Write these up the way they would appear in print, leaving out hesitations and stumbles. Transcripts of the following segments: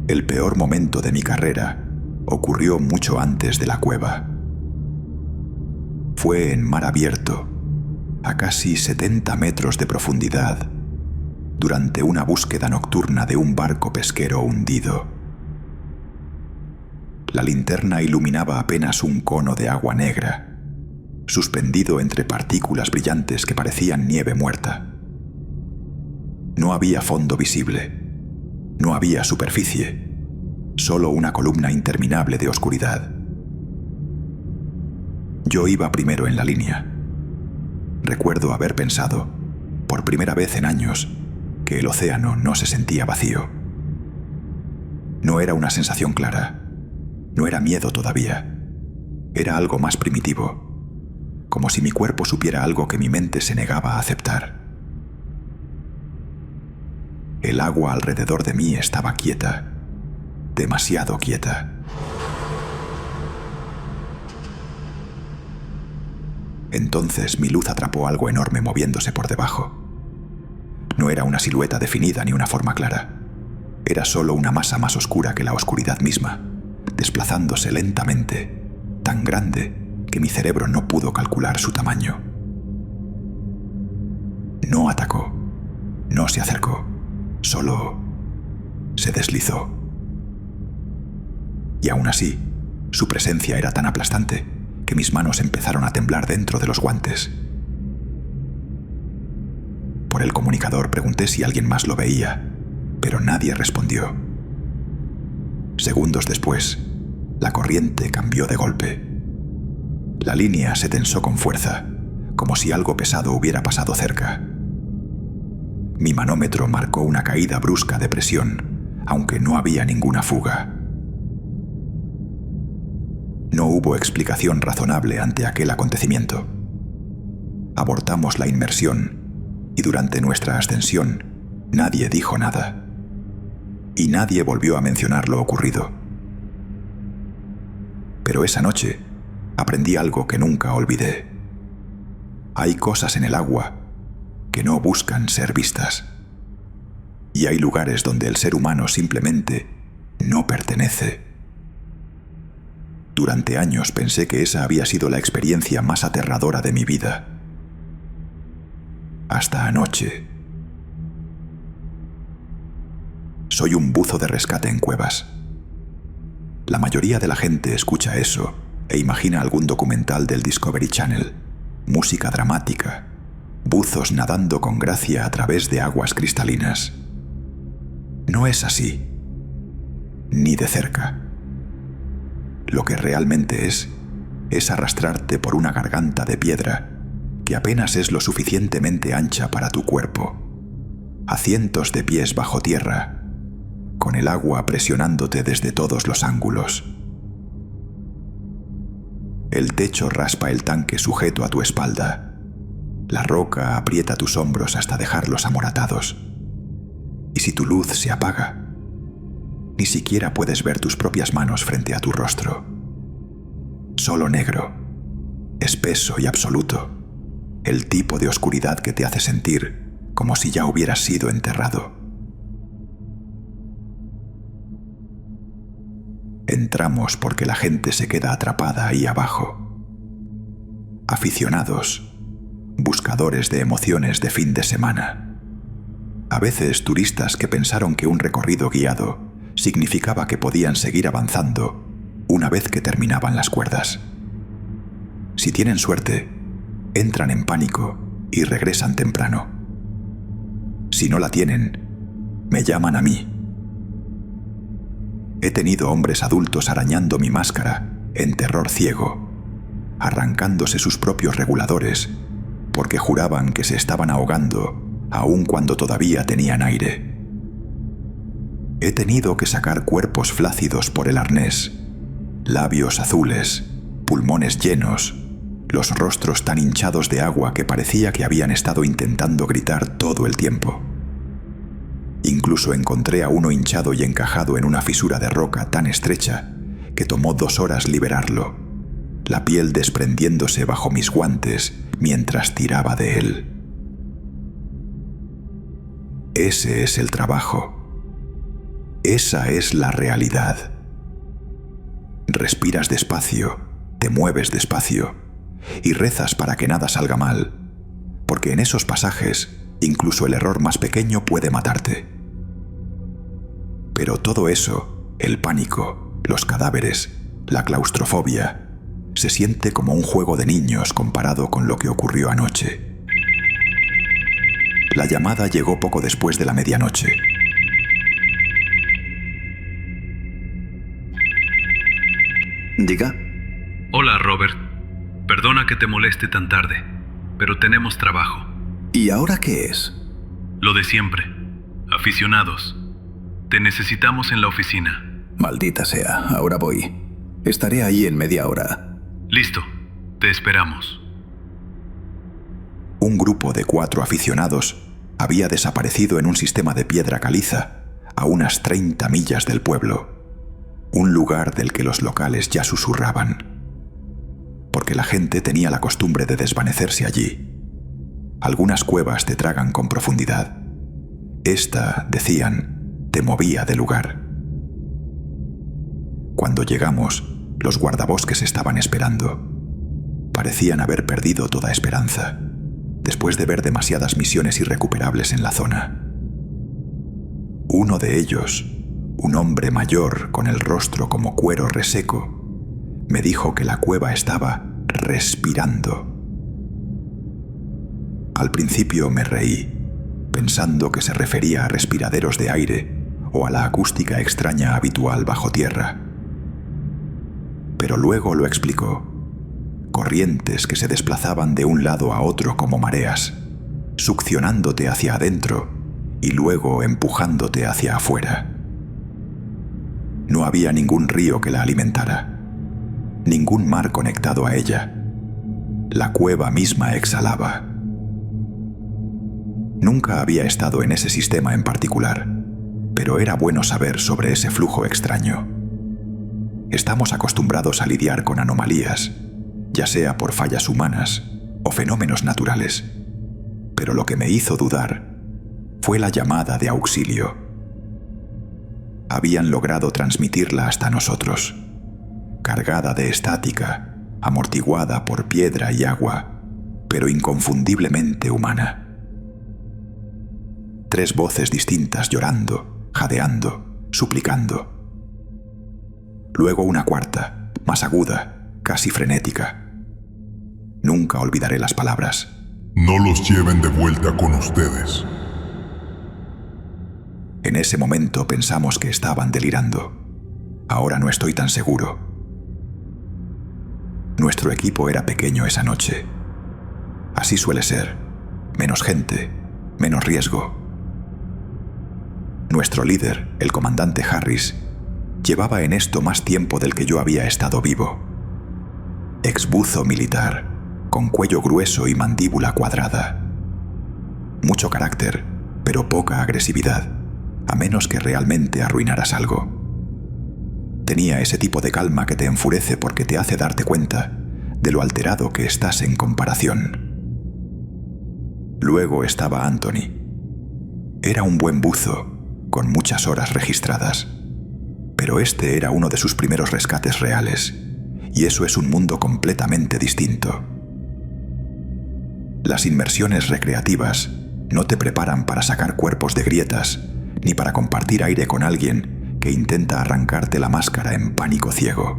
El peor momento de mi carrera ocurrió mucho antes de la cueva. Fue en mar abierto, a casi 70 metros de profundidad, durante una búsqueda nocturna de un barco pesquero hundido. La linterna iluminaba apenas un cono de agua negra, suspendido entre partículas brillantes que parecían nieve muerta. No había fondo visible, no había superficie, solo una columna interminable de oscuridad. Yo iba primero en la línea. Recuerdo haber pensado, por primera vez en años, que el océano no se sentía vacío. No era una sensación clara, no era miedo todavía, era algo más primitivo, como si mi cuerpo supiera algo que mi mente se negaba a aceptar. El agua alrededor de mí estaba quieta, demasiado quieta. Entonces mi luz atrapó algo enorme moviéndose por debajo. No era una silueta definida ni una forma clara. Era solo una masa más oscura que la oscuridad misma, desplazándose lentamente, tan grande que mi cerebro no pudo calcular su tamaño. No atacó, no se acercó, solo se deslizó. Y aún así, su presencia era tan aplastante que mis manos empezaron a temblar dentro de los guantes. Por el comunicador pregunté si alguien más lo veía, pero nadie respondió. Segundos después, la corriente cambió de golpe. La línea se tensó con fuerza, como si algo pesado hubiera pasado cerca. Mi manómetro marcó una caída brusca de presión, aunque no había ninguna fuga. No hubo explicación razonable ante aquel acontecimiento. Abortamos la inmersión y durante nuestra ascensión nadie dijo nada. Y nadie volvió a mencionar lo ocurrido. Pero esa noche aprendí algo que nunca olvidé. Hay cosas en el agua que no buscan ser vistas. Y hay lugares donde el ser humano simplemente no pertenece. Durante años pensé que esa había sido la experiencia más aterradora de mi vida. Hasta anoche. Soy un buzo de rescate en cuevas. La mayoría de la gente escucha eso e imagina algún documental del Discovery Channel, música dramática, buzos nadando con gracia a través de aguas cristalinas. No es así, ni de cerca. Lo que realmente es arrastrarte por una garganta de piedra que apenas es lo suficientemente ancha para tu cuerpo, a cientos de pies bajo tierra, con el agua presionándote desde todos los ángulos. El techo raspa el tanque sujeto a tu espalda. La roca aprieta tus hombros hasta dejarlos amoratados. Y si tu luz se apaga, ni siquiera puedes ver tus propias manos frente a tu rostro. Solo negro, espeso y absoluto, el tipo de oscuridad que te hace sentir como si ya hubieras sido enterrado. Entramos porque la gente se queda atrapada ahí abajo. Aficionados, buscadores de emociones de fin de semana. A veces turistas que pensaron que un recorrido guiado significaba que podían seguir avanzando una vez que terminaban las cuerdas. Si tienen suerte, entran en pánico y regresan temprano. Si no la tienen, me llaman a mí. He tenido hombres adultos arañando mi máscara en terror ciego, arrancándose sus propios reguladores porque juraban que se estaban ahogando aun cuando todavía tenían aire. He tenido que sacar cuerpos flácidos por el arnés, labios azules, pulmones llenos, los rostros tan hinchados de agua que parecía que habían estado intentando gritar todo el tiempo. Incluso encontré a uno hinchado y encajado en una fisura de roca tan estrecha que tomó 2 horas liberarlo, la piel desprendiéndose bajo mis guantes mientras tiraba de él. Ese es el trabajo. Esa es la realidad. Respiras despacio, te mueves despacio y rezas para que nada salga mal, porque en esos pasajes incluso el error más pequeño puede matarte. Pero todo eso, el pánico, los cadáveres, la claustrofobia, se siente como un juego de niños comparado con lo que ocurrió anoche. La llamada llegó poco después de la medianoche. Diga. Hola, Robert. Perdona que te moleste tan tarde, pero tenemos trabajo. ¿Y ahora qué es? Lo de siempre. Aficionados. Te necesitamos en la oficina. Maldita sea, ahora voy. Estaré ahí en media hora. Listo. Te esperamos. Un grupo de 4 aficionados había desaparecido en un sistema de piedra caliza a unas 30 millas del pueblo, un lugar del que los locales ya susurraban, porque la gente tenía la costumbre de desvanecerse allí. Algunas cuevas te tragan con profundidad. Esta, decían, te movía de lugar. Cuando llegamos, los guardabosques estaban esperando. Parecían haber perdido toda esperanza, después de ver demasiadas misiones irrecuperables en la zona. Uno de ellos, un hombre mayor con el rostro como cuero reseco, me dijo que la cueva estaba respirando. Al principio me reí, pensando que se refería a respiraderos de aire o a la acústica extraña habitual bajo tierra. Pero luego lo explicó. Corrientes que se desplazaban de un lado a otro como mareas, succionándote hacia adentro y luego empujándote hacia afuera. No había ningún río que la alimentara, ningún mar conectado a ella. La cueva misma exhalaba. Nunca había estado en ese sistema en particular, pero era bueno saber sobre ese flujo extraño. Estamos acostumbrados a lidiar con anomalías, ya sea por fallas humanas o fenómenos naturales, pero lo que me hizo dudar fue la llamada de auxilio. Habían logrado transmitirla hasta nosotros, cargada de estática, amortiguada por piedra y agua, pero inconfundiblemente humana. 3 voces distintas llorando, jadeando, suplicando. Luego una cuarta, más aguda, casi frenética. Nunca olvidaré las palabras. No los lleven de vuelta con ustedes. En ese momento pensamos que estaban delirando. Ahora no estoy tan seguro. Nuestro equipo era pequeño esa noche. Así suele ser. Menos gente, menos riesgo. Nuestro líder, el comandante Harris, llevaba en esto más tiempo del que yo había estado vivo. Exbuzo militar, con cuello grueso y mandíbula cuadrada. Mucho carácter, pero poca agresividad, a menos que realmente arruinaras algo. Tenía ese tipo de calma que te enfurece porque te hace darte cuenta de lo alterado que estás en comparación. Luego estaba Anthony. Era un buen buzo, con muchas horas registradas, pero este era uno de sus primeros rescates reales, y eso es un mundo completamente distinto. Las inmersiones recreativas no te preparan para sacar cuerpos de grietas, ni para compartir aire con alguien que intenta arrancarte la máscara en pánico ciego.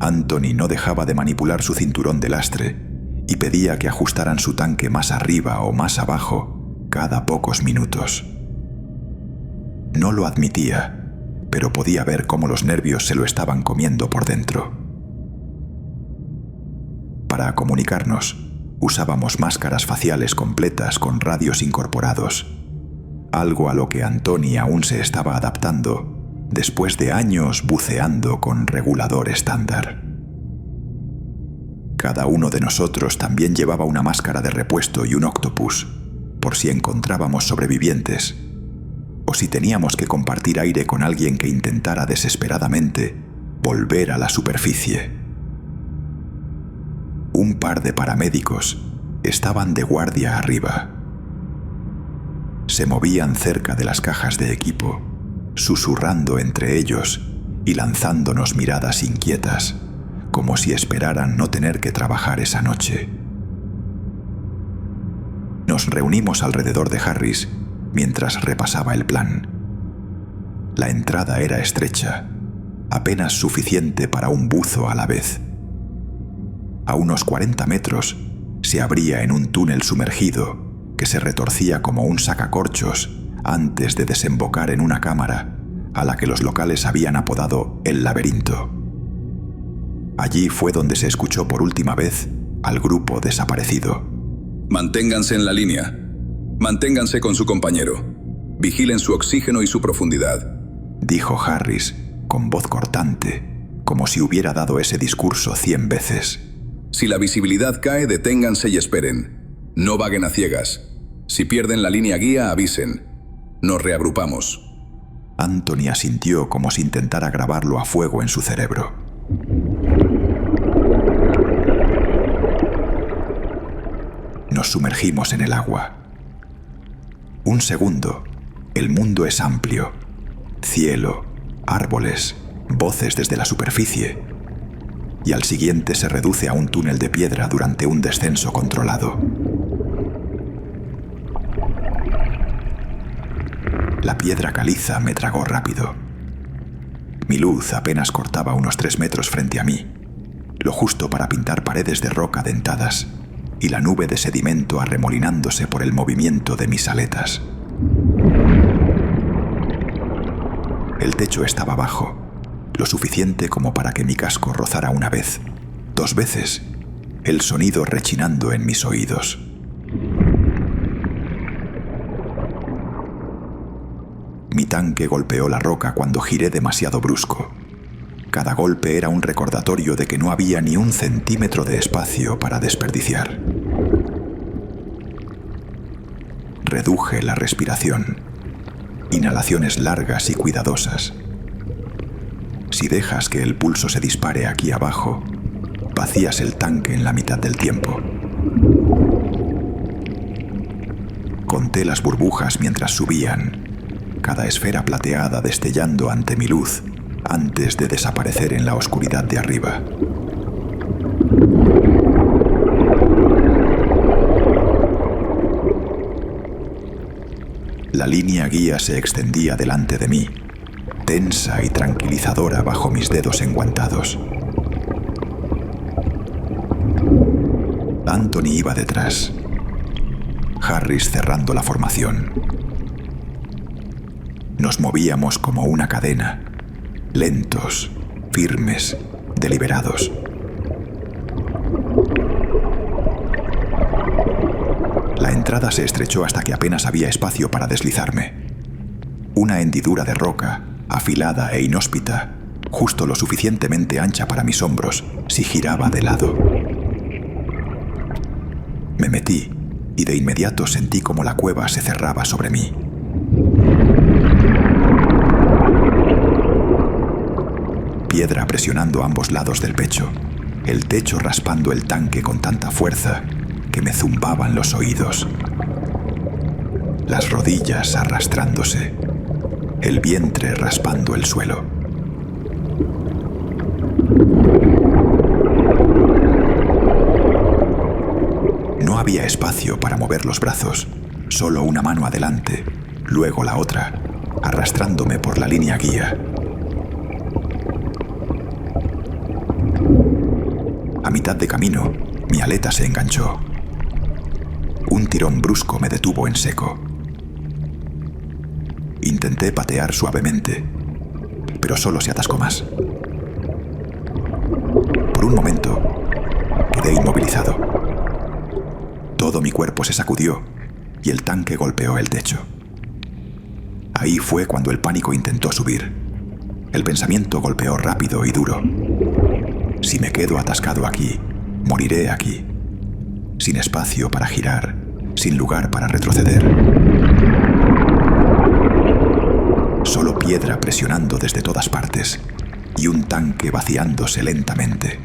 Anthony no dejaba de manipular su cinturón de lastre y pedía que ajustaran su tanque más arriba o más abajo cada pocos minutos. No lo admitía, pero podía ver cómo los nervios se lo estaban comiendo por dentro. Para comunicarnos, usábamos máscaras faciales completas con radios incorporados, algo a lo que Anthony aún se estaba adaptando después de años buceando con regulador estándar. Cada uno de nosotros también llevaba una máscara de repuesto y un octopus, por si encontrábamos sobrevivientes, o si teníamos que compartir aire con alguien que intentara desesperadamente volver a la superficie. Un par de paramédicos estaban de guardia arriba. se movían cerca de las cajas de equipo, susurrando entre ellos y lanzándonos miradas inquietas, como si esperaran no tener que trabajar esa noche. Nos reunimos alrededor de Harris mientras repasaba el plan. La entrada era estrecha, apenas suficiente para un buzo a la vez. A unos 40 metros se abría en un túnel sumergido que se retorcía como un sacacorchos antes de desembocar en una cámara a la que los locales habían apodado el laberinto. Allí fue donde se escuchó por última vez al grupo desaparecido. Manténganse en la línea. Manténganse con su compañero. Vigilen su oxígeno y su profundidad, dijo Harris con voz cortante, como si hubiera dado ese discurso 100 veces. Si la visibilidad cae, deténganse y esperen. No vaguen a ciegas. Si pierden la línea guía, avisen. Nos reagrupamos. Anthony asintió como si intentara grabarlo a fuego en su cerebro. Nos sumergimos en el agua. Un segundo, el mundo es amplio. Cielo, árboles, voces desde la superficie. Y al siguiente se reduce a un túnel de piedra durante un descenso controlado. La piedra caliza me tragó rápido. Mi luz apenas cortaba unos 3 metros frente a mí, lo justo para pintar paredes de roca dentadas y la nube de sedimento arremolinándose por el movimiento de mis aletas. El techo estaba bajo, lo suficiente como para que mi casco rozara una vez, 2 veces, el sonido rechinando en mis oídos. Mi tanque golpeó la roca cuando giré demasiado brusco. Cada golpe era un recordatorio de que no había ni un centímetro de espacio para desperdiciar. Reduje la respiración. Inhalaciones largas y cuidadosas. Si dejas que el pulso se dispare aquí abajo, vacías el tanque en la mitad del tiempo. Conté las burbujas mientras subían, cada esfera plateada destellando ante mi luz antes de desaparecer en la oscuridad de arriba. La línea guía se extendía delante de mí, tensa y tranquilizadora bajo mis dedos enguantados. Anthony iba detrás, Harris cerrando la formación. Nos movíamos como una cadena, lentos, firmes, deliberados. La entrada se estrechó hasta que apenas había espacio para deslizarme. Una hendidura de roca, afilada e inhóspita, justo lo suficientemente ancha para mis hombros, si giraba de lado. Me metí y de inmediato sentí como la cueva se cerraba sobre mí. Piedra presionando ambos lados del pecho, el techo raspando el tanque con tanta fuerza que me zumbaban los oídos. Las rodillas arrastrándose, el vientre raspando el suelo. No había espacio para mover los brazos, solo una mano adelante, luego la otra, arrastrándome por la línea guía. A mitad de camino, mi aleta se enganchó. Un tirón brusco me detuvo en seco. Intenté patear suavemente, pero solo se atascó más. Por un momento, quedé inmovilizado. Todo mi cuerpo se sacudió y el tanque golpeó el techo. Ahí fue cuando el pánico intentó subir. El pensamiento golpeó rápido y duro. Si me quedo atascado aquí, moriré aquí, sin espacio para girar, sin lugar para retroceder. Solo piedra presionando desde todas partes y un tanque vaciándose lentamente.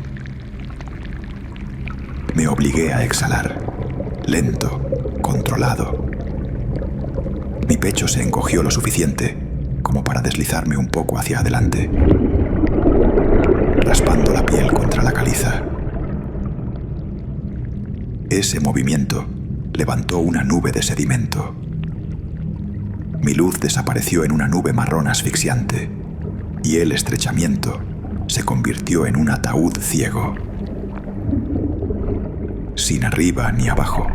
Me obligué a exhalar, lento, controlado. Mi pecho se encogió lo suficiente como para deslizarme un poco hacia adelante, raspando la piel contra la caliza. Ese movimiento levantó una nube de sedimento. Mi luz desapareció en una nube marrón asfixiante y el estrechamiento se convirtió en un ataúd ciego. Sin arriba ni abajo,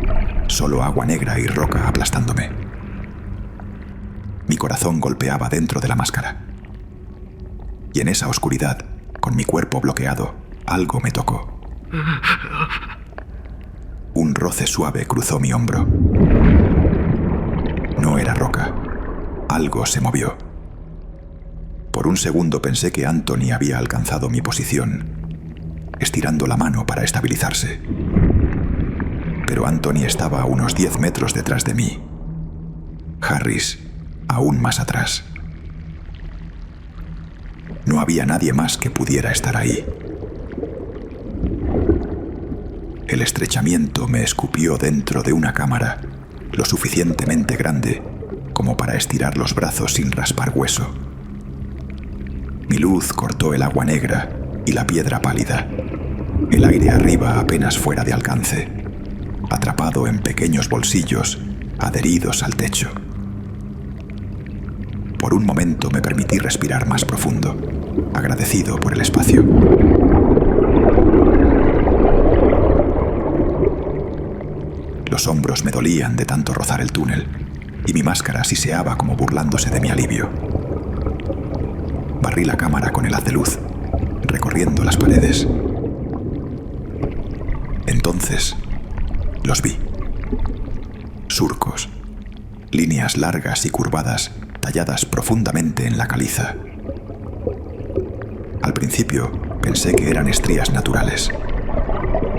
solo agua negra y roca aplastándome. Mi corazón golpeaba dentro de la máscara. Y en esa oscuridad, con mi cuerpo bloqueado, algo me tocó. Un roce suave cruzó mi hombro. No era roca. Algo se movió. Por un segundo pensé que Anthony había alcanzado mi posición, estirando la mano para estabilizarse. Pero Anthony estaba a unos 10 metros detrás de mí. Harris, aún más atrás. No había nadie más que pudiera estar ahí. El estrechamiento me escupió dentro de una cámara lo suficientemente grande como para estirar los brazos sin raspar hueso. Mi luz cortó el agua negra y la piedra pálida. El aire arriba apenas fuera de alcance, atrapado en pequeños bolsillos adheridos al techo. Por un momento me permití respirar más profundo, agradecido por el espacio. Los hombros me dolían de tanto rozar el túnel, y mi máscara siseaba como burlándose de mi alivio. Barrí la cámara con el haz de luz, recorriendo las paredes. Entonces, los vi. Surcos, líneas largas y curvadas talladas profundamente en la caliza. Al principio pensé que eran estrías naturales.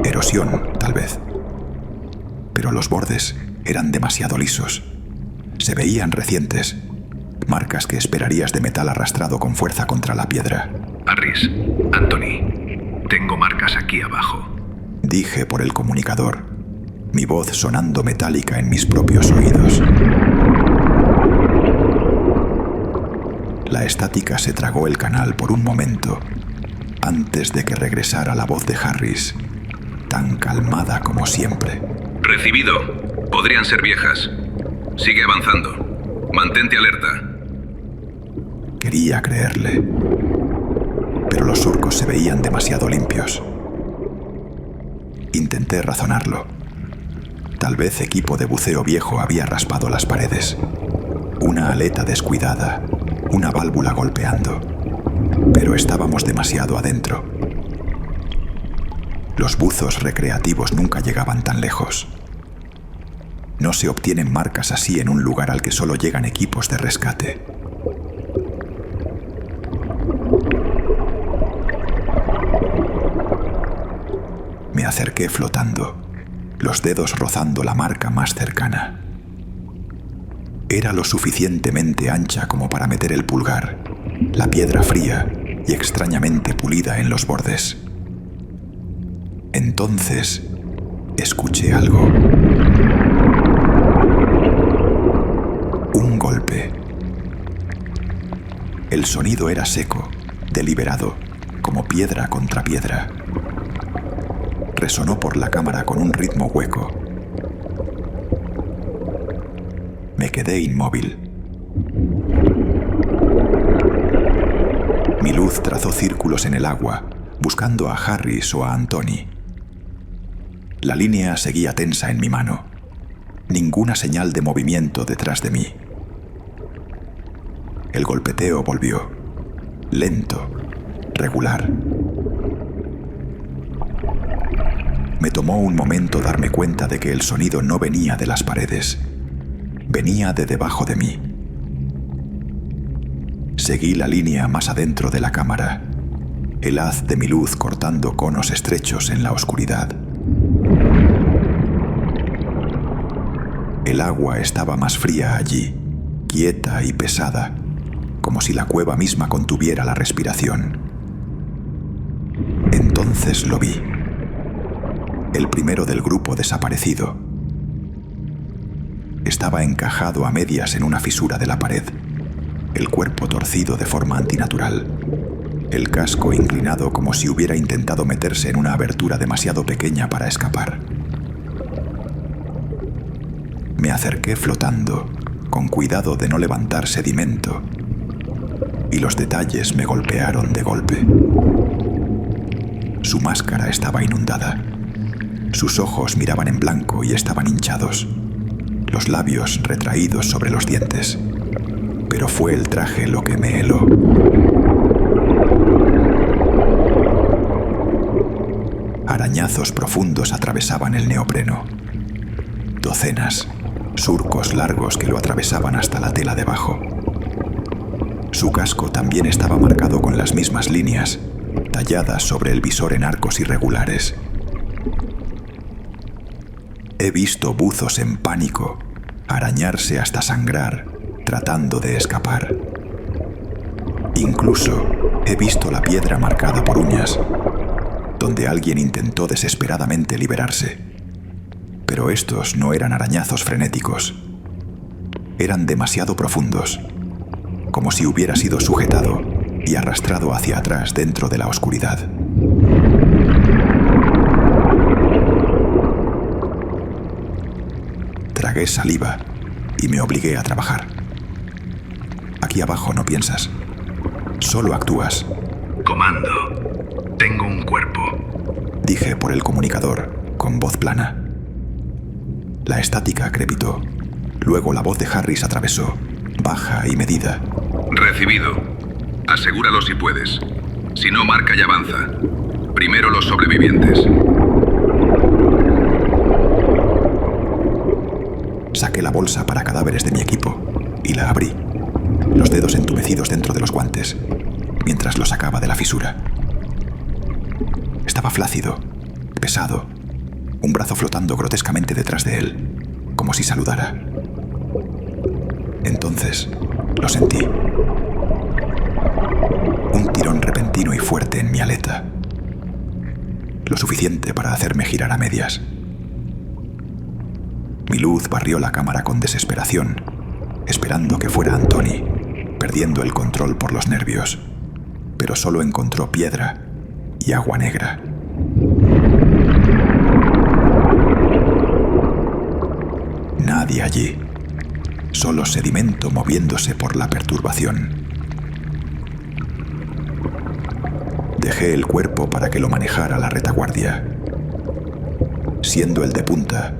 Erosión, tal vez. Pero los bordes eran demasiado lisos. Se veían recientes, marcas que esperarías de metal arrastrado con fuerza contra la piedra. Harris, Anthony, tengo marcas aquí abajo. Dije por el comunicador, mi voz sonando metálica en mis propios oídos. La estática se tragó el canal por un momento, antes de que regresara la voz de Harris, tan calmada como siempre. Recibido. Podrían ser viejas. Sigue avanzando. Mantente alerta. Quería creerle, pero los surcos se veían demasiado limpios. Intenté razonarlo. Tal vez equipo de buceo viejo había raspado las paredes. Una aleta descuidada, una válvula golpeando. Pero estábamos demasiado adentro. Los buzos recreativos nunca llegaban tan lejos. No se obtienen marcas así en un lugar al que solo llegan equipos de rescate. Me acerqué flotando, los dedos rozando la marca más cercana. Era lo suficientemente ancha como para meter el pulgar, la piedra fría y extrañamente pulida en los bordes. Entonces, escuché algo. Un golpe. El sonido era seco, deliberado, como piedra contra piedra. Resonó por la cámara con un ritmo hueco. Me quedé inmóvil. Mi luz trazó círculos en el agua, buscando a Harris o a Anthony. La línea seguía tensa en mi mano. Ninguna señal de movimiento detrás de mí. El golpeteo volvió. Lento, regular. Me tomó un momento darme cuenta de que el sonido no venía de las paredes. Venía de debajo de mí. Seguí la línea más adentro de la cámara, el haz de mi luz cortando conos estrechos en la oscuridad. El agua estaba más fría allí, quieta y pesada, como si la cueva misma contuviera la respiración. Entonces lo vi. El primero del grupo desaparecido. estaba encajado a medias en una fisura de la pared, el cuerpo torcido de forma antinatural, el casco inclinado como si hubiera intentado meterse en una abertura demasiado pequeña para escapar. Me acerqué flotando, con cuidado de no levantar sedimento, y los detalles me golpearon de golpe. Su máscara estaba inundada. Sus ojos miraban en blanco y estaban hinchados, los labios retraídos sobre los dientes. Pero fue el traje lo que me heló. Arañazos profundos atravesaban el neopreno. Docenas, surcos largos que lo atravesaban hasta la tela debajo. Su casco también estaba marcado con las mismas líneas, talladas sobre el visor en arcos irregulares. He visto buzos en pánico arañarse hasta sangrar, tratando de escapar. Incluso he visto la piedra marcada por uñas, donde alguien intentó desesperadamente liberarse. Pero estos no eran arañazos frenéticos. Eran demasiado profundos, como si hubiera sido sujetado y arrastrado hacia atrás dentro de la oscuridad. Tragué saliva y me obligué a trabajar. Aquí abajo no piensas, solo actúas. Comando, tengo un cuerpo. Dije por el comunicador, con voz plana. La estática crepitó. Luego la voz de Harris atravesó, baja y medida. Recibido. Asegúralo si puedes. Si no, marca y avanza. Primero los sobrevivientes. Saqué la bolsa para cadáveres de mi equipo y la abrí, los dedos entumecidos dentro de los guantes, mientras lo sacaba de la fisura. Estaba flácido, pesado, un brazo flotando grotescamente detrás de él, como si saludara. Entonces lo sentí. Un tirón repentino y fuerte en mi aleta, lo suficiente para hacerme girar a medias. Mi luz barrió la cámara con desesperación, esperando que fuera Anthony, perdiendo el control por los nervios, pero solo encontró piedra y agua negra. Nadie allí, solo sedimento moviéndose por la perturbación. Dejé el cuerpo para que lo manejara la retaguardia. Siendo el de punta,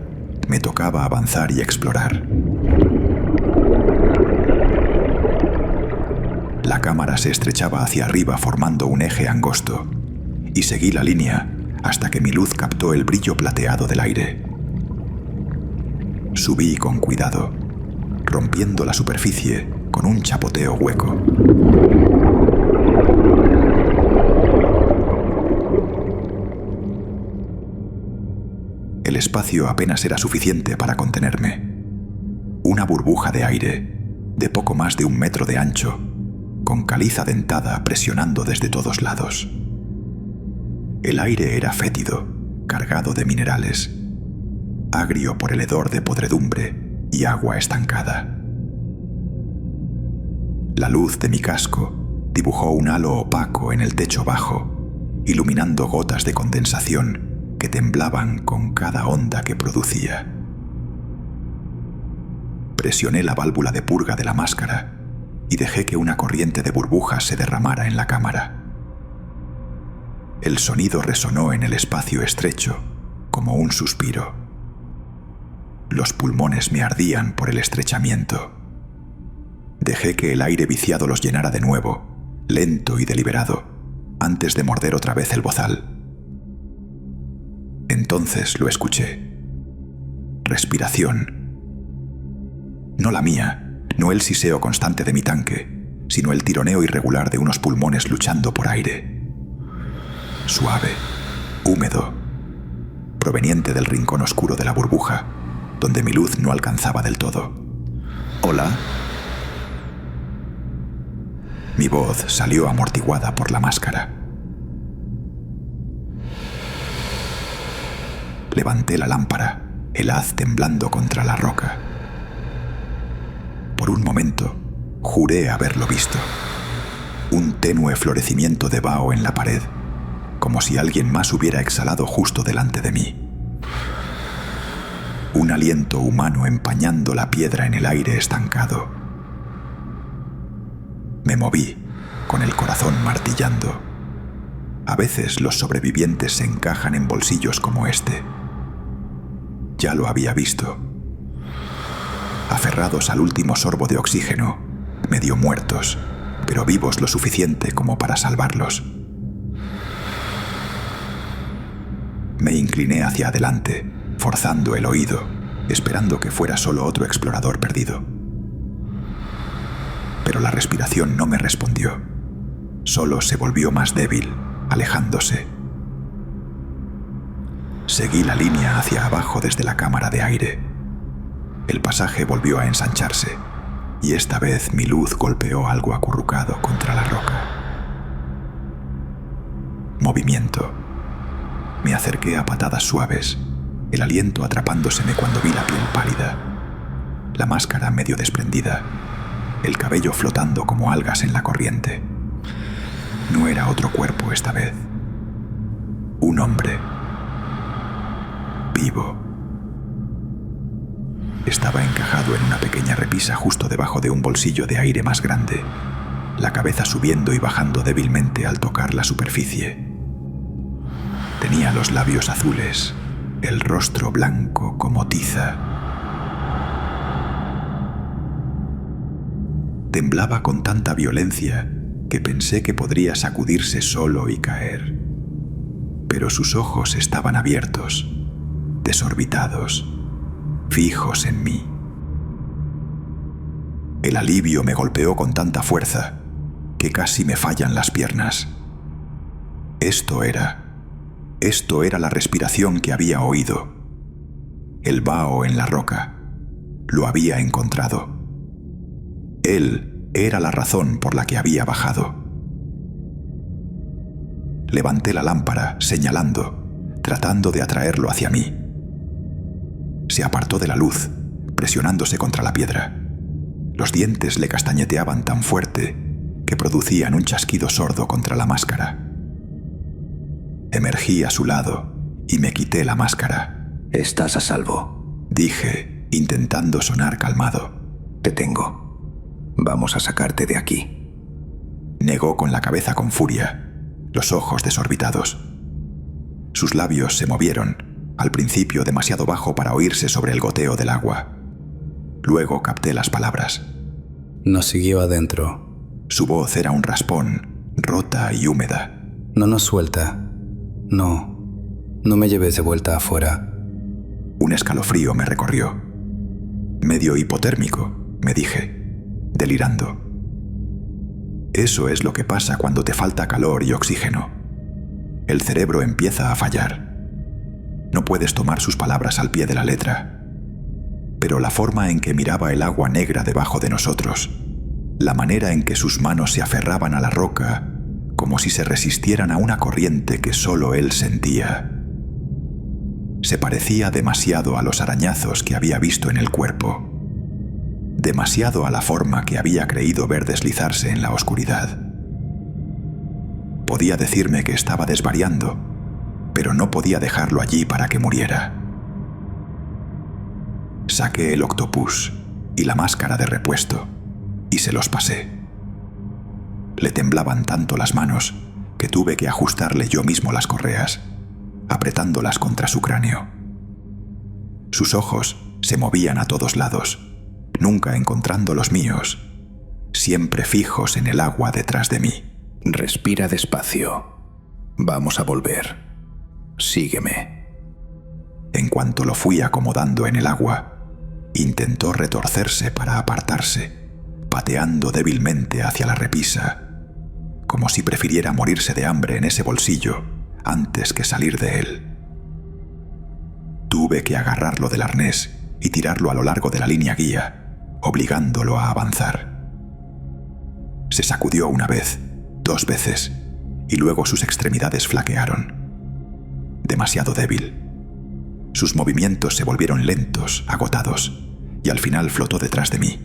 me tocaba avanzar y explorar. La cámara se estrechaba hacia arriba formando un eje angosto, y seguí la línea hasta que mi luz captó el brillo plateado del aire. Subí con cuidado, rompiendo la superficie con un chapoteo hueco. El espacio apenas era suficiente para contenerme. Una burbuja de aire, de poco más de 1 metro de ancho, con caliza dentada presionando desde todos lados. El aire era fétido, cargado de minerales, agrio por el hedor de podredumbre y agua estancada. La luz de mi casco dibujó un halo opaco en el techo bajo, iluminando gotas de condensación que temblaban con cada onda que producía. Presioné la válvula de purga de la máscara y dejé que una corriente de burbujas se derramara en la cámara. El sonido resonó en el espacio estrecho como un suspiro. Los pulmones me ardían por el estrechamiento. Dejé que el aire viciado los llenara de nuevo, lento y deliberado, antes de morder otra vez el bozal. Entonces lo escuché. Respiración. No la mía, no el siseo constante de mi tanque, sino el tironeo irregular de unos pulmones luchando por aire. Suave, húmedo, proveniente del rincón oscuro de la burbuja, donde mi luz no alcanzaba del todo. ¿Hola? Mi voz salió amortiguada por la máscara. Levanté la lámpara, el haz temblando contra la roca. Por un momento, juré haberlo visto. Un tenue florecimiento de vaho en la pared, como si alguien más hubiera exhalado justo delante de mí. Un aliento humano empañando la piedra en el aire estancado. Me moví, con el corazón martillando. A veces los sobrevivientes se encajan en bolsillos como este. Ya lo había visto. Aferrados al último sorbo de oxígeno, medio muertos, pero vivos lo suficiente como para salvarlos. Me incliné hacia adelante, forzando el oído, esperando que fuera solo otro explorador perdido. Pero la respiración no me respondió. Solo se volvió más débil, alejándose. Seguí la línea hacia abajo desde la cámara de aire. El pasaje volvió a ensancharse, y esta vez mi luz golpeó algo acurrucado contra la roca. Movimiento. Me acerqué a patadas suaves, el aliento atrapándoseme cuando vi la piel pálida, la máscara medio desprendida, el cabello flotando como algas en la corriente. No era otro cuerpo esta vez. Un hombre. Vivo. Estaba encajado en una pequeña repisa justo debajo de un bolsillo de aire más grande, la cabeza subiendo y bajando débilmente al tocar la superficie. Tenía los labios azules, el rostro blanco como tiza. Temblaba con tanta violencia que pensé que podría sacudirse solo y caer. Pero sus ojos estaban abiertos, desorbitados, fijos en mí. El alivio me golpeó con tanta fuerza que casi me fallan las piernas. Esto era la respiración que había oído. El vaho en la roca. Lo había encontrado. Él era la razón por la que había bajado. Levanté la lámpara, señalando, tratando de atraerlo hacia mí. Se apartó de la luz, presionándose contra la piedra. Los dientes le castañeteaban tan fuerte que producían un chasquido sordo contra la máscara. Emergí a su lado y me quité la máscara. Estás a salvo, dije, intentando sonar calmado. Te tengo. Vamos a sacarte de aquí. Negó con la cabeza con furia, los ojos desorbitados. Sus labios se movieron, al principio demasiado bajo para oírse sobre el goteo del agua. Luego capté las palabras. Nos siguió adentro. Su voz era un raspón, rota y húmeda. No nos suelta. No me lleves de vuelta afuera. Un escalofrío me recorrió. Medio hipotérmico, me dije, delirando. Eso es lo que pasa cuando te falta calor y oxígeno. El cerebro empieza a fallar. No puedes tomar sus palabras al pie de la letra. Pero la forma en que miraba el agua negra debajo de nosotros, la manera en que sus manos se aferraban a la roca, como si se resistieran a una corriente que solo él sentía, se parecía demasiado a los arañazos que había visto en el cuerpo, demasiado a la forma que había creído ver deslizarse en la oscuridad. Podía decirme que estaba desvariando, pero no podía dejarlo allí para que muriera. Saqué el octopus y la máscara de repuesto y se los pasé. Le temblaban tanto las manos que tuve que ajustarle yo mismo las correas, apretándolas contra su cráneo. Sus ojos se movían a todos lados, nunca encontrando los míos, siempre fijos en el agua detrás de mí. Respira despacio. Vamos a volver. Sígueme. En cuanto lo fui acomodando en el agua, intentó retorcerse para apartarse, pateando débilmente hacia la repisa, como si prefiriera morirse de hambre en ese bolsillo antes que salir de él. Tuve que agarrarlo del arnés y tirarlo a lo largo de la línea guía, obligándolo a avanzar. Se sacudió una vez, 2 veces, y luego sus extremidades flaquearon. Demasiado débil. Sus movimientos se volvieron lentos, agotados, y al final flotó detrás de mí,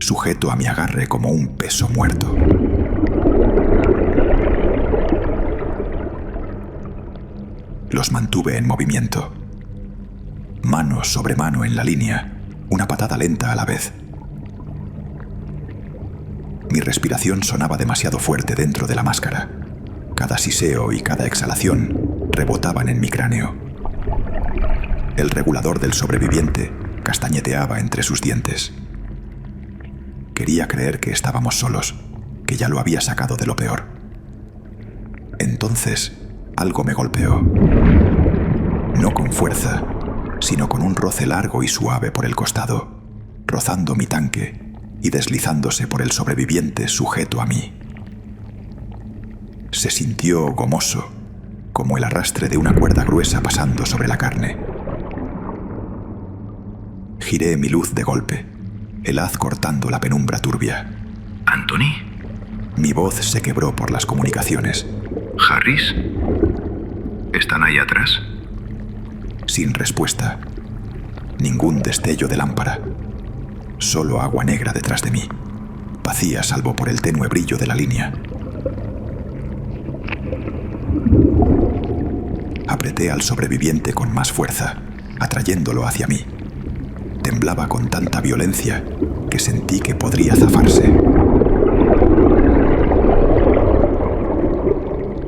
sujeto a mi agarre como un peso muerto. Los mantuve en movimiento. Mano sobre mano en la línea, una patada lenta a la vez. Mi respiración sonaba demasiado fuerte dentro de la máscara. Cada siseo y cada exhalación rebotaban en mi cráneo. El regulador del sobreviviente castañeteaba entre sus dientes. Quería creer que estábamos solos, que ya lo había sacado de lo peor. Entonces, algo me golpeó. No con fuerza, sino con un roce largo y suave por el costado, rozando mi tanque y deslizándose por el sobreviviente sujeto a mí. Se sintió gomoso, como el arrastre de una cuerda gruesa pasando sobre la carne. Giré mi luz de golpe, el haz cortando la penumbra turbia. ¿Anthony? Mi voz se quebró por las comunicaciones. ¿Harris? ¿Están ahí atrás? Sin respuesta. Ningún destello de lámpara. Solo agua negra detrás de mí, vacía salvo por el tenue brillo de la línea. Apreté al sobreviviente con más fuerza, atrayéndolo hacia mí. Temblaba con tanta violencia que sentí que podría zafarse.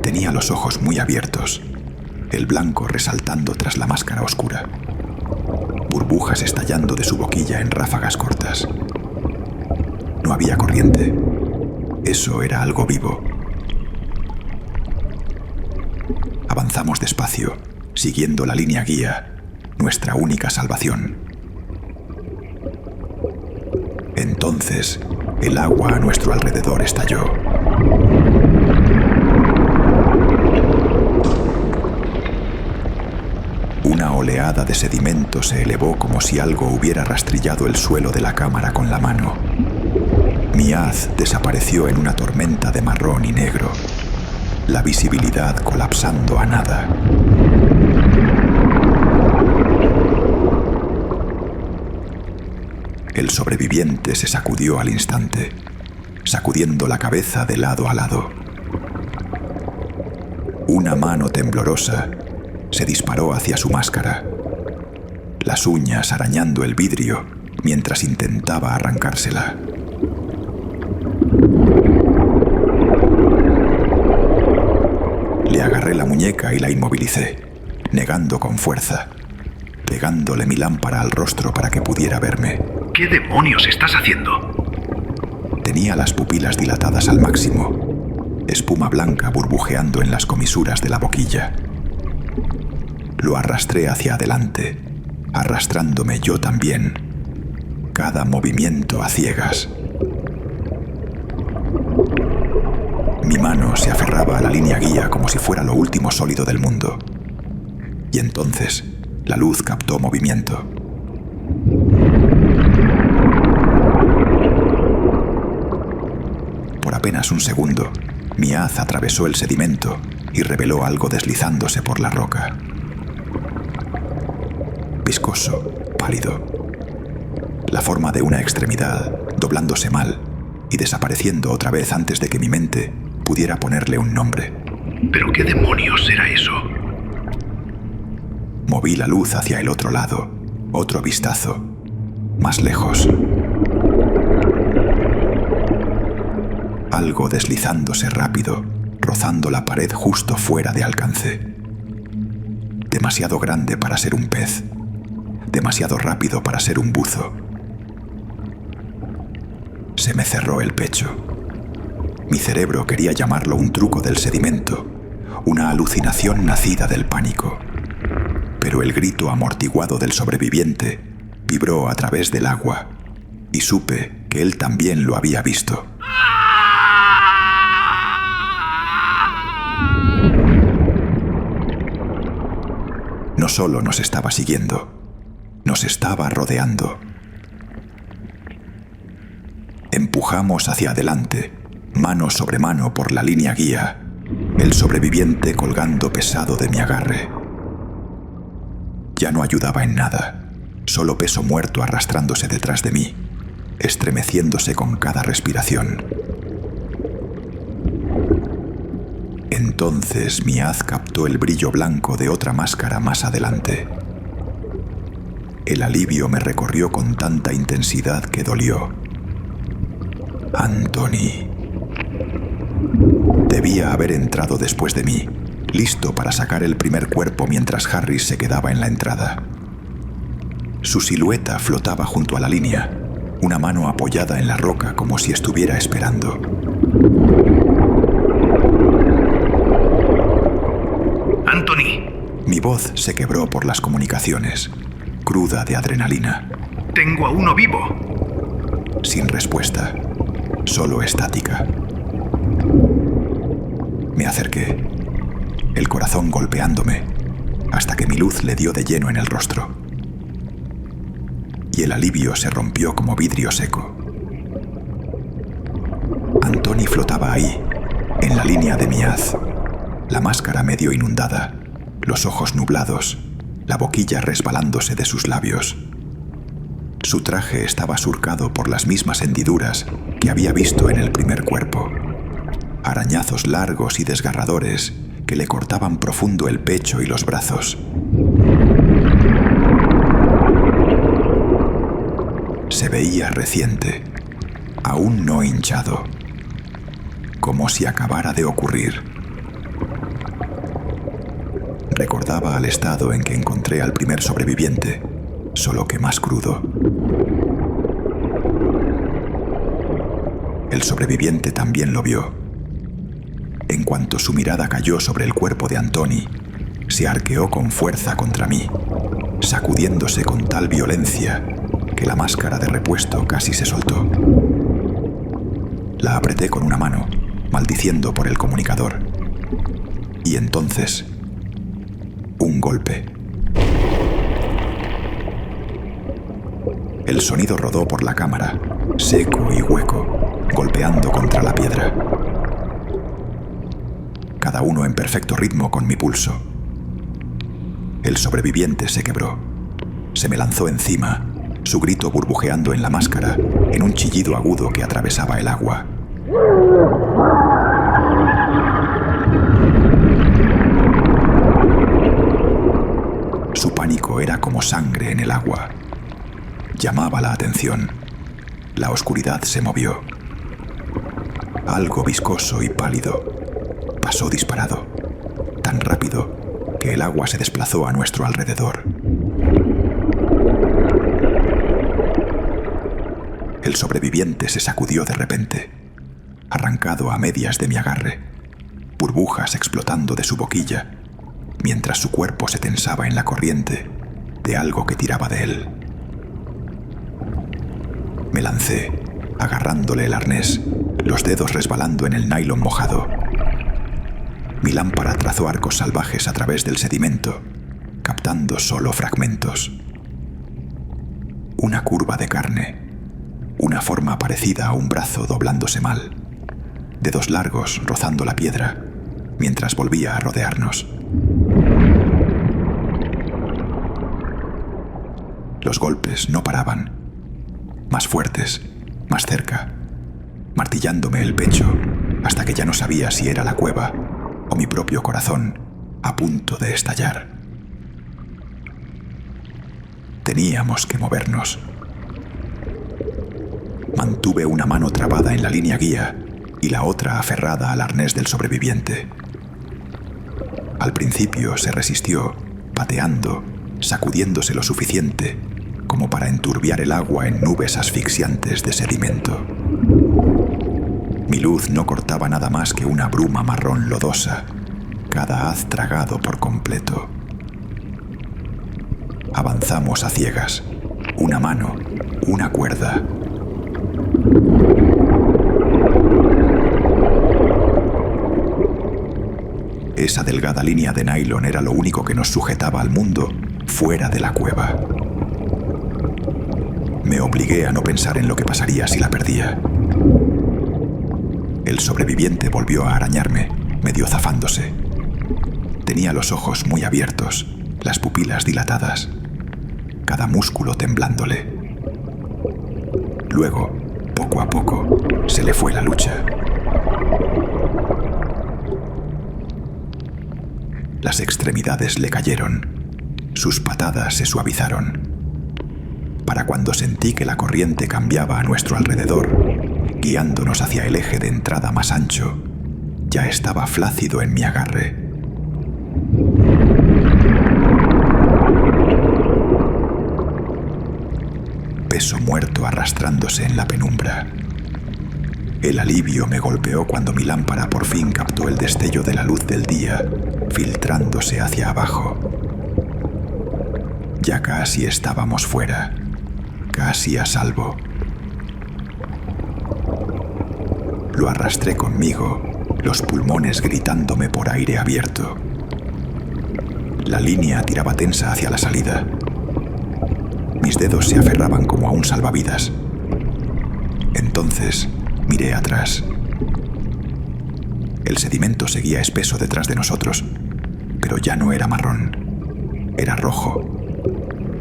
Tenía los ojos muy abiertos, el blanco resaltando tras la máscara oscura. Burbujas estallando de su boquilla en ráfagas cortas. No había corriente. Eso era algo vivo. Avanzamos despacio, siguiendo la línea guía, nuestra única salvación. Entonces, el agua a nuestro alrededor estalló. Una oleada de sedimento se elevó como si algo hubiera rastrillado el suelo de la cámara con la mano. Mi haz desapareció en una tormenta de marrón y negro, la visibilidad colapsando a nada. El sobreviviente se sacudió al instante, sacudiendo la cabeza de lado a lado. Una mano temblorosa se disparó hacia su máscara, las uñas arañando el vidrio mientras intentaba arrancársela. Le agarré la muñeca y la inmovilicé, negando con fuerza, pegándole mi lámpara al rostro para que pudiera verme. ¿Qué demonios estás haciendo? Tenía las pupilas dilatadas al máximo, espuma blanca burbujeando en las comisuras de la boquilla. Lo arrastré hacia adelante, arrastrándome yo también, cada movimiento a ciegas. Mi mano se aferraba a la línea guía como si fuera lo último sólido del mundo. Y entonces, la luz captó movimiento. Por apenas un segundo, mi haz atravesó el sedimento y reveló algo deslizándose por la roca. Viscoso, pálido. La forma de una extremidad, doblándose mal y desapareciendo otra vez antes de que mi mente pudiera ponerle un nombre. ¿Pero qué demonios será eso? Moví la luz hacia el otro lado, otro vistazo, más lejos. Algo deslizándose rápido, rozando la pared justo fuera de alcance. Demasiado grande para ser un pez, demasiado rápido para ser un buzo. Se me cerró el pecho. Mi cerebro quería llamarlo un truco del sedimento, una alucinación nacida del pánico. Pero el grito amortiguado del sobreviviente vibró a través del agua y supe que él también lo había visto. No solo nos estaba siguiendo, nos estaba rodeando. Empujamos hacia adelante, mano sobre mano por la línea guía, el sobreviviente colgando pesado de mi agarre. Ya no ayudaba en nada, solo peso muerto arrastrándose detrás de mí. estremeciéndose con cada respiración. Entonces mi haz captó el brillo blanco de otra máscara más adelante. El alivio me recorrió con tanta intensidad que dolió. Anthony. Debía haber entrado después de mí, listo para sacar el primer cuerpo mientras Harris se quedaba en la entrada. Su silueta flotaba junto a la línea, una mano apoyada en la roca como si estuviera esperando. Anthony. Mi voz se quebró por las comunicaciones, cruda de adrenalina. Tengo a uno vivo. Sin respuesta, solo estática. Me acerqué, el corazón golpeándome, hasta que mi luz le dio de lleno en el rostro. Y el alivio se rompió como vidrio seco. Anthony flotaba ahí, en la línea de mi haz, la máscara medio inundada, los ojos nublados, la boquilla resbalándose de sus labios. Su traje estaba surcado por las mismas hendiduras que había visto en el primer cuerpo. Arañazos largos y desgarradores que le cortaban profundo el pecho y los brazos. Se veía reciente, aún no hinchado, como si acabara de ocurrir. Recordaba al estado en que encontré al primer sobreviviente, solo que más crudo. El sobreviviente también lo vio. En cuanto su mirada cayó sobre el cuerpo de Anthony, se arqueó con fuerza contra mí, sacudiéndose con tal violencia que la máscara de repuesto casi se soltó. La apreté con una mano, maldiciendo por el comunicador. Y entonces, un golpe. El sonido rodó por la cámara, seco y hueco, golpeando contra la piedra. Cada uno en perfecto ritmo con mi pulso. El sobreviviente se quebró. Se me lanzó encima, su grito burbujeando en la máscara, en un chillido agudo que atravesaba el agua. Su pánico era como sangre en el agua. Llamaba la atención. La oscuridad se movió. Algo viscoso y pálido pasó disparado, tan rápido que el agua se desplazó a nuestro alrededor. El sobreviviente se sacudió de repente, arrancado a medias de mi agarre, burbujas explotando de su boquilla, mientras su cuerpo se tensaba en la corriente de algo que tiraba de él. Me lancé, agarrándole el arnés, los dedos resbalando en el nylon mojado. Mi lámpara trazó arcos salvajes a través del sedimento, captando solo fragmentos. Una curva de carne, una forma parecida a un brazo doblándose mal, dedos largos rozando la piedra, mientras volvía a rodearnos. Los golpes no paraban, más fuertes, más cerca, martillándome el pecho hasta que ya no sabía si era la cueva o mi propio corazón a punto de estallar. Teníamos que movernos. Mantuve una mano trabada en la línea guía y la otra aferrada al arnés del sobreviviente. Al principio se resistió, pateando, sacudiéndose lo suficiente como para enturbiar el agua en nubes asfixiantes de sedimento. Mi luz no cortaba nada más que una bruma marrón lodosa, cada haz tragado por completo. Avanzamos a ciegas, una mano, una cuerda. Esa delgada línea de nylon era lo único que nos sujetaba al mundo fuera de la cueva. Me obligué a no pensar en lo que pasaría si la perdía. El sobreviviente volvió a arañarme, medio zafándose. Tenía los ojos muy abiertos, las pupilas dilatadas, cada músculo temblándole. Luego, poco a poco, se le fue la lucha. Las extremidades le cayeron. Sus patadas se suavizaron. Para cuando sentí que la corriente cambiaba a nuestro alrededor, guiándonos hacia el eje de entrada más ancho, ya estaba flácido en mi agarre. Peso muerto arrastrándose en la penumbra. El alivio me golpeó cuando mi lámpara por fin captó el destello de la luz del día, filtrándose hacia abajo. Ya casi estábamos fuera, casi a salvo. Lo arrastré conmigo, los pulmones gritándome por aire abierto. La línea tiraba tensa hacia la salida. Mis dedos se aferraban como a un salvavidas. Entonces miré atrás. El sedimento seguía espeso detrás de nosotros, pero ya no era marrón, era rojo.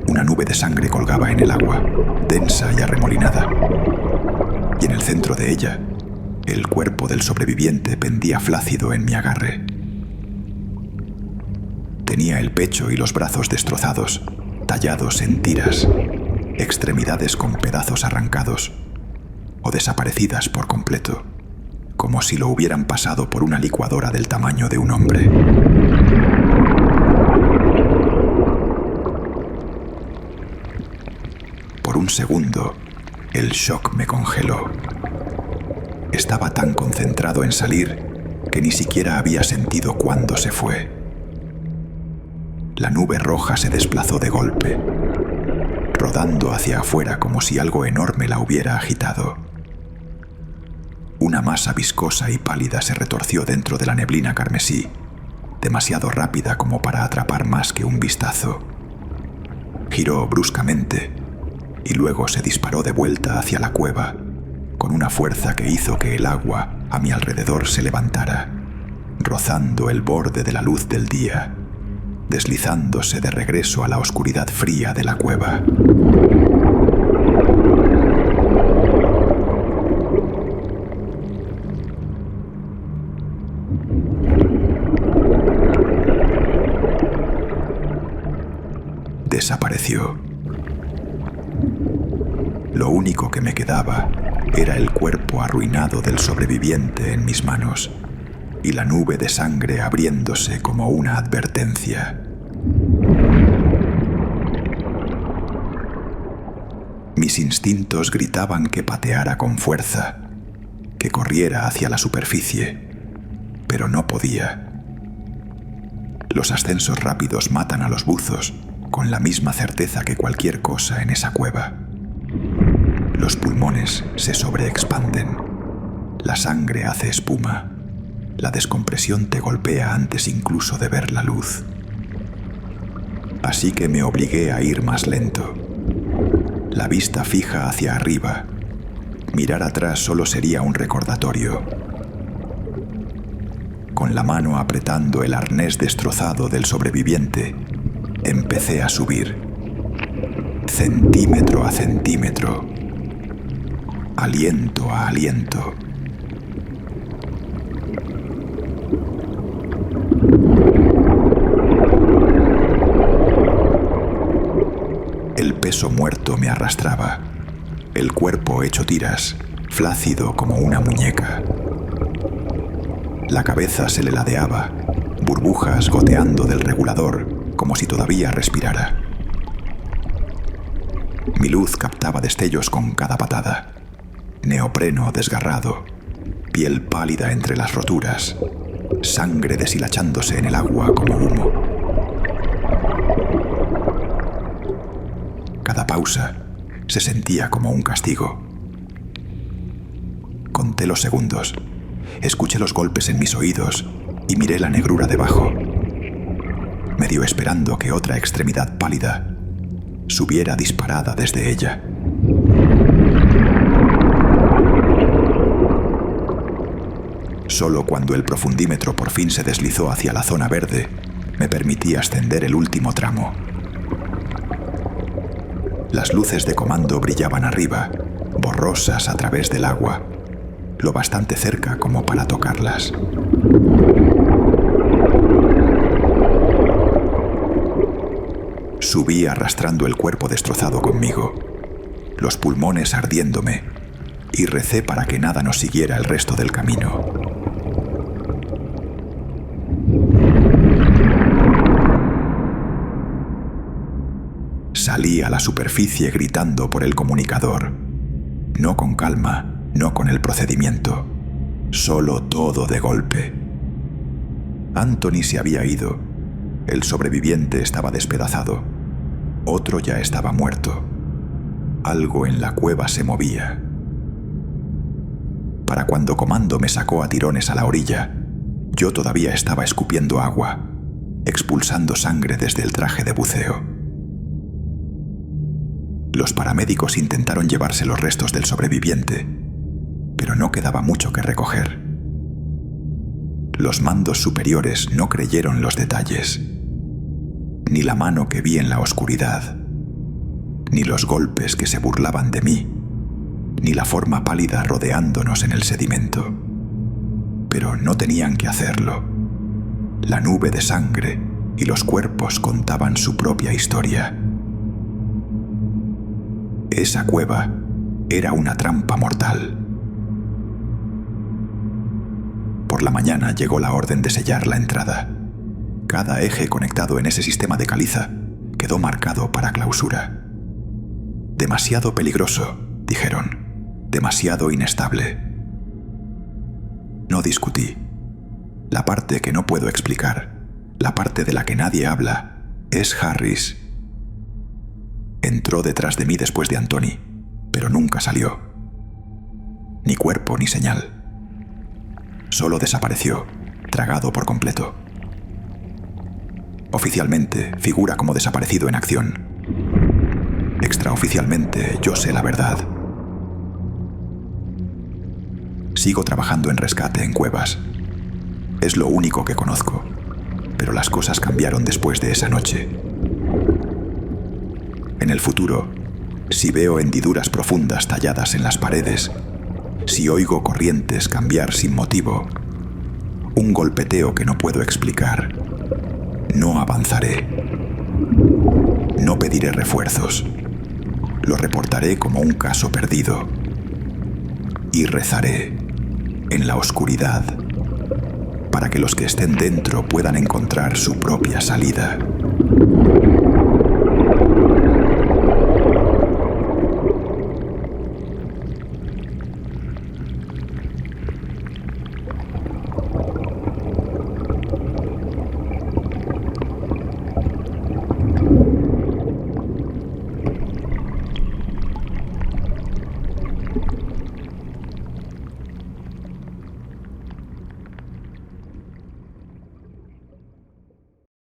Una nube de sangre colgaba en el agua, densa y arremolinada. Y en el centro de ella, el cuerpo del sobreviviente pendía flácido en mi agarre. Tenía el pecho y los brazos destrozados, tallados en tiras, extremidades con pedazos arrancados o desaparecidas por completo, como si lo hubieran pasado por una licuadora del tamaño de un hombre. Por un segundo, el shock me congeló. Estaba tan concentrado en salir que ni siquiera había sentido cuándo se fue. La nube roja se desplazó de golpe, rodando hacia afuera como si algo enorme la hubiera agitado. Una masa viscosa y pálida se retorció dentro de la neblina carmesí, demasiado rápida como para atrapar más que un vistazo. Giró bruscamente y luego se disparó de vuelta hacia la cueva, con una fuerza que hizo que el agua a mi alrededor se levantara, rozando el borde de la luz del día, deslizándose de regreso a la oscuridad fría de la cueva. Desapareció. Lo único que me quedaba era el cuerpo arruinado del sobreviviente en mis manos y la nube de sangre abriéndose como una advertencia. Mis instintos gritaban que pateara con fuerza, que corriera hacia la superficie, pero no podía. Los ascensos rápidos matan a los buzos con la misma certeza que cualquier cosa en esa cueva. Los pulmones se sobreexpanden, la sangre hace espuma, la descompresión te golpea antes incluso de ver la luz. Así que me obligué a ir más lento. La vista fija hacia arriba. Mirar atrás solo sería un recordatorio. Con la mano apretando el arnés destrozado del sobreviviente, empecé a subir, centímetro a centímetro, aliento a aliento. El peso muerto me arrastraba, el cuerpo hecho tiras, flácido como una muñeca. La cabeza se le ladeaba, burbujas goteando del regulador, como si todavía respirara. Mi luz captaba destellos con cada patada. Neopreno desgarrado, piel pálida entre las roturas, sangre deshilachándose en el agua como humo. Cada pausa se sentía como un castigo. Conté los segundos, escuché los golpes en mis oídos y miré la negrura debajo, medio esperando que otra extremidad pálida subiera disparada desde ella. Solo cuando el profundímetro por fin se deslizó hacia la zona verde, me permití ascender el último tramo. Las luces de comando brillaban arriba, borrosas a través del agua, lo bastante cerca como para tocarlas. Subí arrastrando el cuerpo destrozado conmigo, los pulmones ardiéndome, y recé para que nada nos siguiera el resto del camino. Salí a la superficie gritando por el comunicador, no con calma, no con el procedimiento, solo todo de golpe. Anthony se había ido, el sobreviviente estaba despedazado, otro ya estaba muerto. Algo en la cueva se movía. Para cuando Comando me sacó a tirones a la orilla, yo todavía estaba escupiendo agua, expulsando sangre desde el traje de buceo. Los paramédicos intentaron llevarse los restos del sobreviviente, pero no quedaba mucho que recoger. Los mandos superiores no creyeron los detalles, ni la mano que vi en la oscuridad, ni los golpes que se burlaban de mí, ni la forma pálida rodeándonos en el sedimento. Pero no tenían que hacerlo. La nube de sangre y los cuerpos contaban su propia historia. Esa cueva era una trampa mortal. Por la mañana llegó la orden de sellar la entrada. Cada eje conectado en ese sistema de caliza quedó marcado para clausura. Demasiado peligroso, dijeron. Demasiado inestable. No discutí. La parte que no puedo explicar, la parte de la que nadie habla, es Harris. Entró detrás de mí después de Anthony, pero nunca salió. Ni cuerpo ni señal. Solo desapareció, tragado por completo. Oficialmente figura como desaparecido en acción. Extraoficialmente yo sé la verdad. Sigo trabajando en rescate en cuevas. Es lo único que conozco, pero las cosas cambiaron después de esa noche. En el futuro, si veo hendiduras profundas talladas en las paredes, si oigo corrientes cambiar sin motivo, un golpeteo que no puedo explicar, no avanzaré. No pediré refuerzos. Lo reportaré como un caso perdido. Y rezaré en la oscuridad para que los que estén dentro puedan encontrar su propia salida.